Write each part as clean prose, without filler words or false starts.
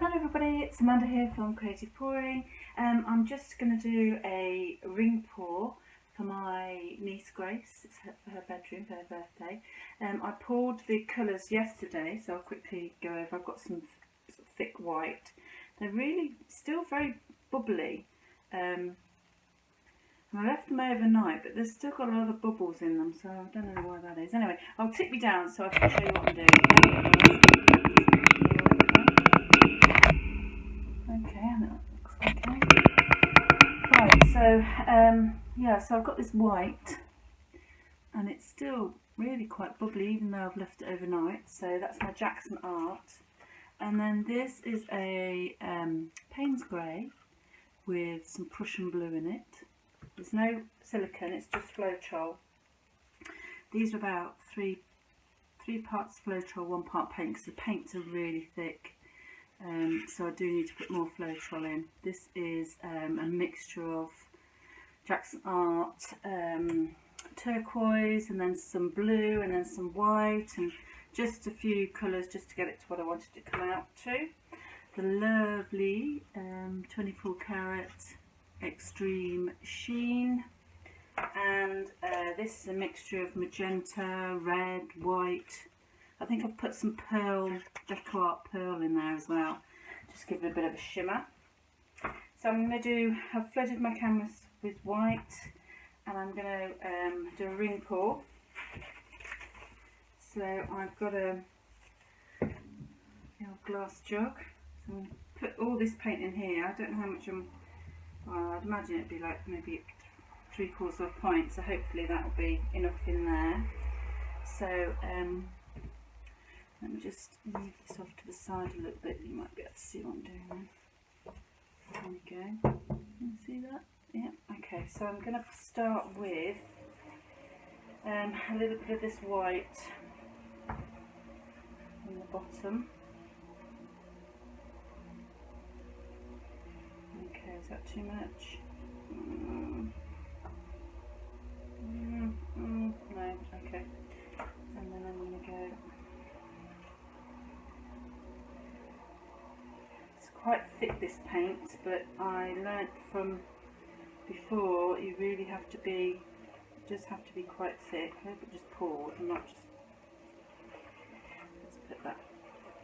Hello everybody, it's Amanda here from Creative Pouring. I'm just going to do a ring pour for my niece Grace. It's for her bedroom, for her birthday. I poured the colours yesterday, so I'll quickly go over. I've got some sort of thick white. They're really still very bubbly. And I left them overnight, but they've still got a lot of bubbles in them, so I don't know why that is. Anyway, I'll tip you down so I can show you what I'm doing. Okay, and that looks okay. Right, so yeah, so I've got this white, and it's still really quite bubbly, even though I've left it overnight. So that's my Jackson Art, and then this is a Payne's grey with some Prussian blue in it. There's no silicone; it's just Floetrol. These are about three parts Floetrol, 1 part paint, because the paints are really thick. So I do need to put more Floetrol in. This is a mixture of Jackson Art, turquoise, and then some blue, and then some white, and just a few colours just to get it to what I wanted it to come out to. The lovely 24 karat extreme sheen, and this is a mixture of magenta, red, white. I think I've put some pearl, DecoArt pearl in there as well, just give it a bit of a shimmer. So I'm going to I've flooded my canvas with white, and I'm going to do a ring pour. So I've got a glass jug, so I'm going to put all this paint in here. I don't know how much well, I'd imagine it'd be like maybe 3/4 of a pint, so hopefully that will be enough in there. So let me just move this off to the side a little bit. You might be able to see what I'm doing then. There we go. Can you see that? Yeah. Okay, so I'm going to start with a little bit of this white on the bottom. Okay, is that too much? No, okay. And then I'm going to go. Quite thick, this paint, but I learnt from before you really have to be, quite thick. I hope it just poured and not just. Let's put that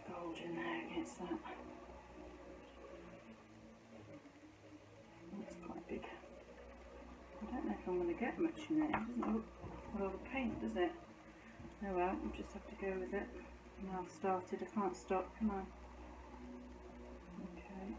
gold in there against that. That's quite big. I don't know if I'm going to get much in it. It doesn't look a lot of paint, does it? Oh well, I'll just have to go with it. Now I've started, I can't stop, can I? Okay.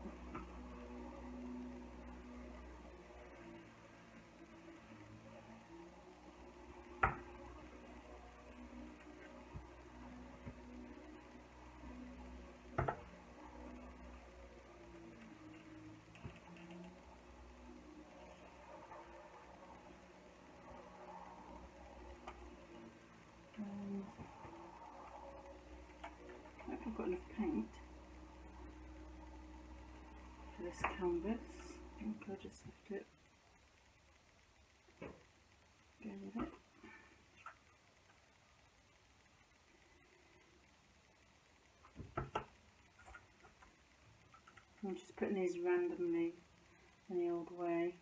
I hope I've got enough paint for this canvas. I think I'll just have to go with it. I'm just putting these randomly in the old way.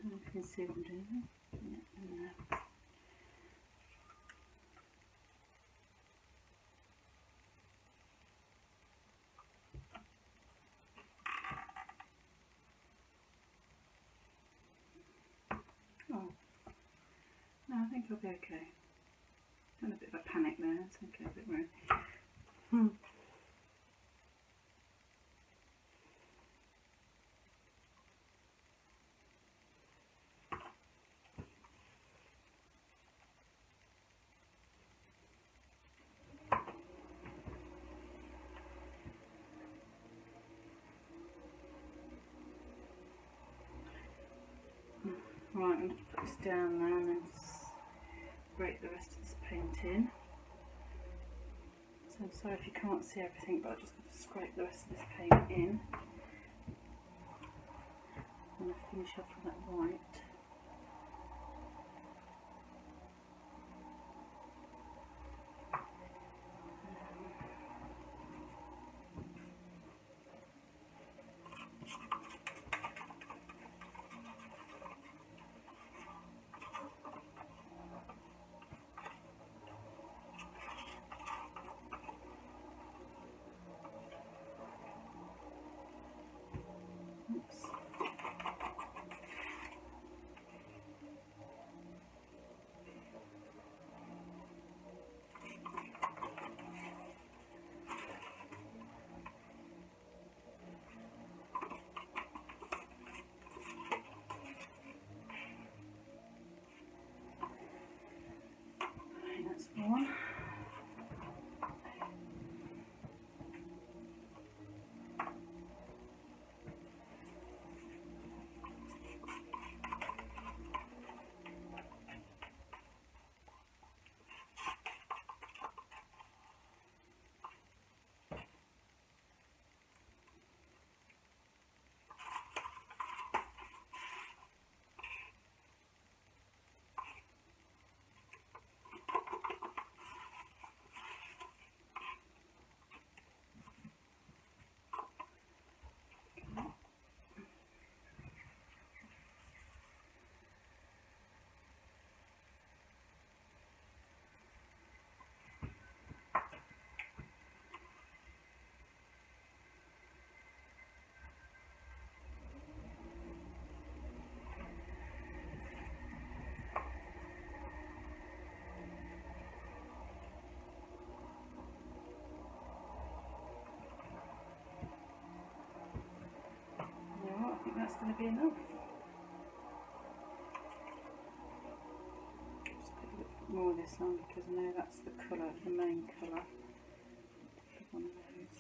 You can see what I'm doing. Yeah, in there. Oh, no, I think I'll be okay. Had a bit of a panic there. It's okay, don't worry. Right, I'm going to put this down now and then scrape the rest of this paint in. So I'm sorry if you can't see everything, but I'm just going to scrape the rest of this paint in. I'm going to finish off with that white. Oops. Right, that's one. I think that's going to be enough. Just put a little bit more of this on because I know that's the colour, the main colour. Put one of those.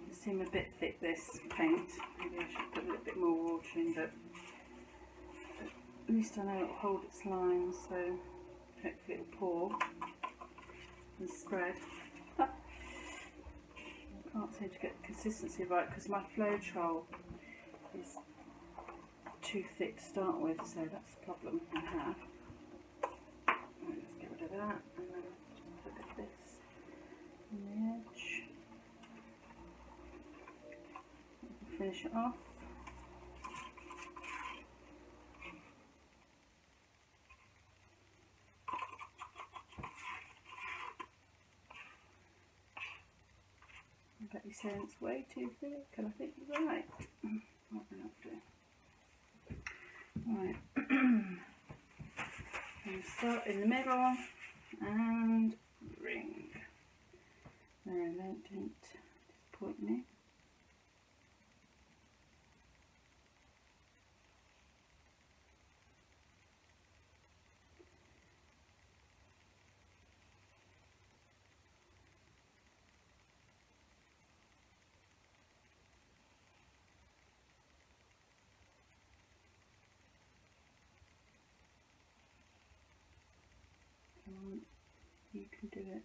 It seems a bit thick, this paint. Maybe I should put a little bit more water in, but at least I know it will hold its lines, so hopefully it will pour and spread. I can't seem to get the consistency right because my Floetrol is too thick to start with, so that's the problem I have. Right, let's get rid of that and then just put a bit of this on the edge. Finish it off. I bet you're saying it's way too thick, and I think you're right. What we're not doing. Right. And start in the middle and ring. No, don't disappoint me. Come on, you can do it.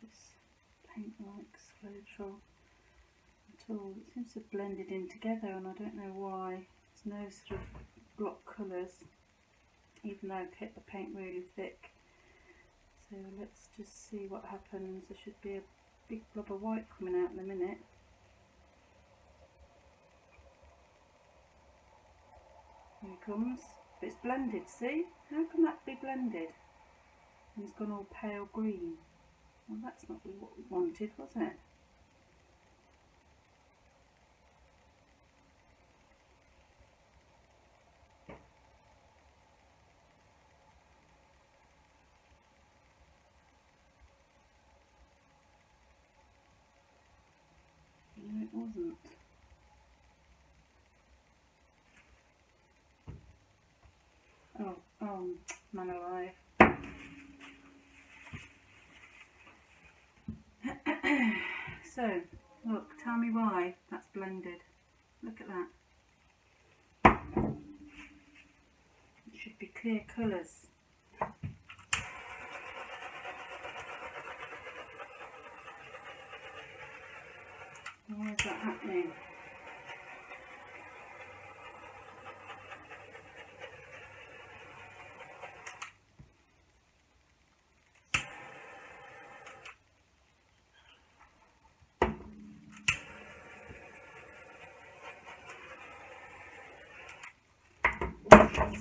This paint likes Floetrol at all. It seems to have blended in together and I don't know why. There's no sort of block colours, even though I kept the paint really thick. So let's just see what happens. There should be a big blob of white coming out in a minute. Here it comes. But it's blended, see? How can that be blended? And it's gone all pale green. Well, that's not really what we wanted, was it? hasn't. Oh, man alive. So, look, tell me why that's blended. Look at that. It should be clear colours. Why is that happening?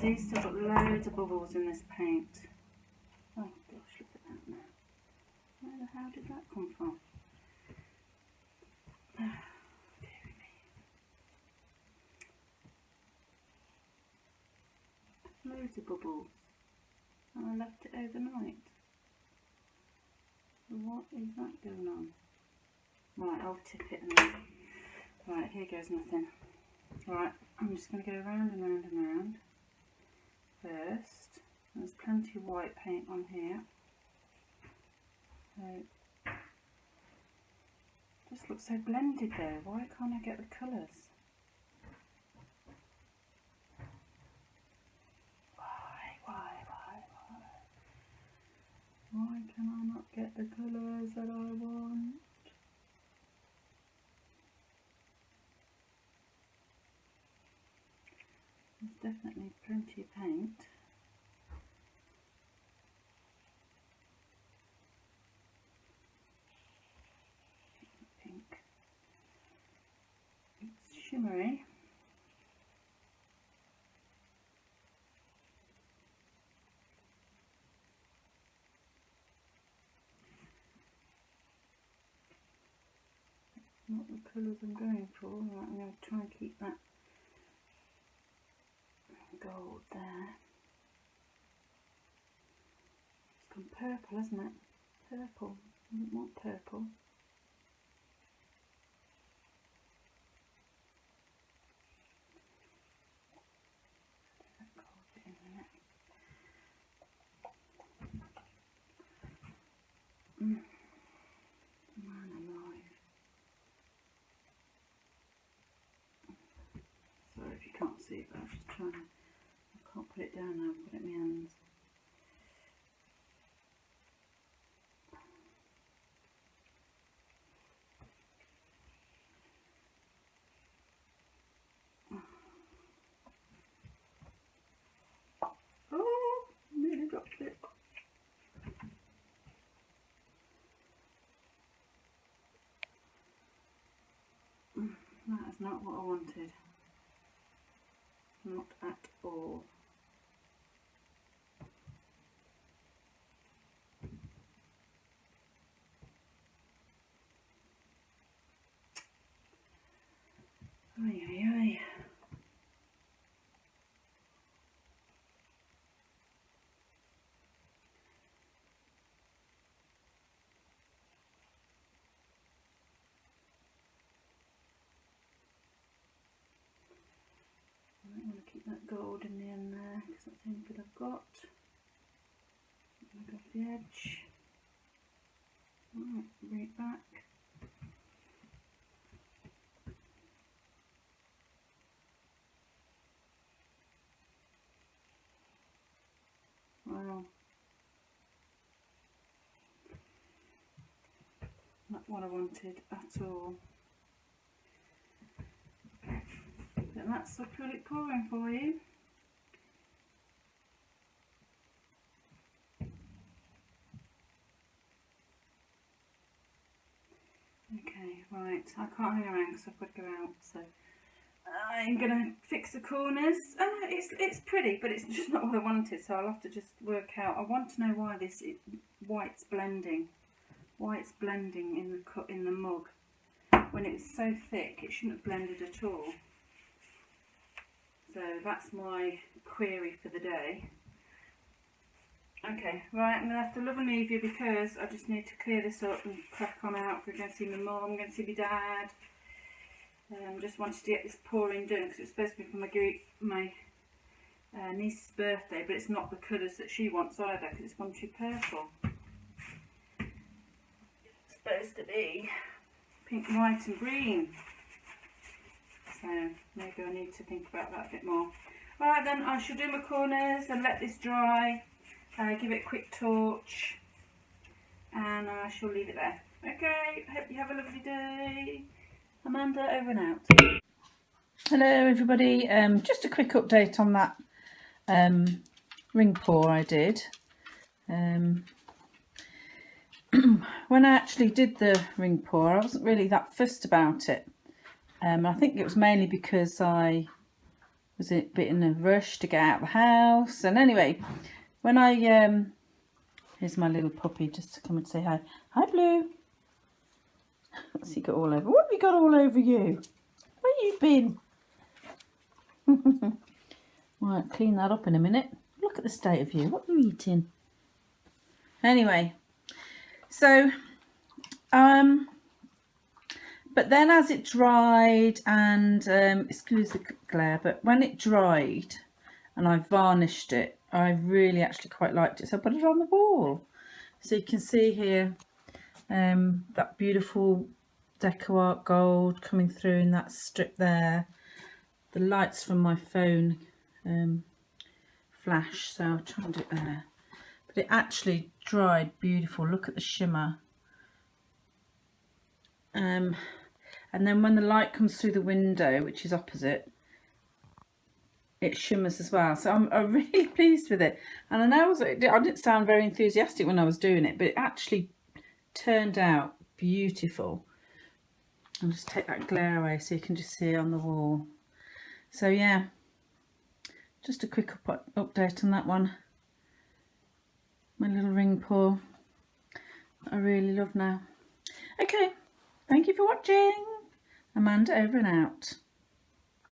See, still got loads of bubbles in this paint. Oh gosh, look at that now. Where the hell did that come from? Oh, dearie me. Loads of bubbles. And I left it overnight. What is that going on? Right, I'll tip it and then... Right, here goes nothing. Right, I'm just going to go round and round and round. First, there's plenty of white paint on here. So, just looks so blended though. Why can't I get the colours? Why can I not get the colours that I want? There's definitely plenty of paint. Pink. It's shimmery. Not the colours I'm going for. Right, I'm going to try and keep that gold there. It's gone purple, hasn't it? Purple. I don't want purple. That gold bit in there. Man alive. Sorry if you can't see it, but I'm just trying to... I can't put it down now, I've got it in my hands. Oh, nearly dropped it. That is not what I wanted. Not at all. Oi, oi, oi. I don't want to keep that gold in the end there because that's the only bit I've got. Take off the edge. Right, bring it back. Wow. Not what I wanted at all. But that's acrylic pouring for you. Okay, right, I can't hang around because I've got to go out, so I'm going to fix the corners. It's pretty, but it's just not what I wanted, so I'll have to just work out. I want to know why this white's blending. Why it's blending in the mug. When it's so thick, it shouldn't have blended at all. So that's my query for the day. Okay, right, I'm going to have to love and leave you because I just need to clear this up and crack on out. We're going to see my mum, I'm going to see my dad. Just wanted to get this pouring done because it's supposed to be for my niece's birthday, but it's not the colours that she wants either because it's gone too purple. It's supposed to be pink, white and green. So maybe I need to think about that a bit more. Alright then, I shall do my corners and let this dry, give it a quick torch, and I shall leave it there. Okay, hope you have a lovely day. Amanda, over and out. Hello everybody, just a quick update on that ring pour I did. When I actually did the ring pour, I wasn't really that fussed about it. I think it was mainly because I was a bit in a rush to get out of the house. And anyway, when I here's my little puppy just to come and say hi. Hi Blue. What's he got all over? What have you got all over you? Where you been? Right, clean that up in a minute. Look at the state of you. What are you eating? Anyway, so but then as it dried, and excuse the glare, but when it dried and I varnished it, I really actually quite liked it, so I put it on the wall. So you can see here that beautiful DecoArt gold coming through in that strip there. The lights from my phone flash, so I'll try and do it there. But it actually dried beautiful. Look at the shimmer. And then when the light comes through the window, which is opposite, it shimmers as well. So I'm really pleased with it. And I know I didn't sound very enthusiastic when I was doing it, but it actually turned out beautiful. I'll just take that glare away so you can just see it on the wall. So yeah, just a quick update on that one. My little ring pour I really love now. Okay, thank you for watching. Amanda, over and out.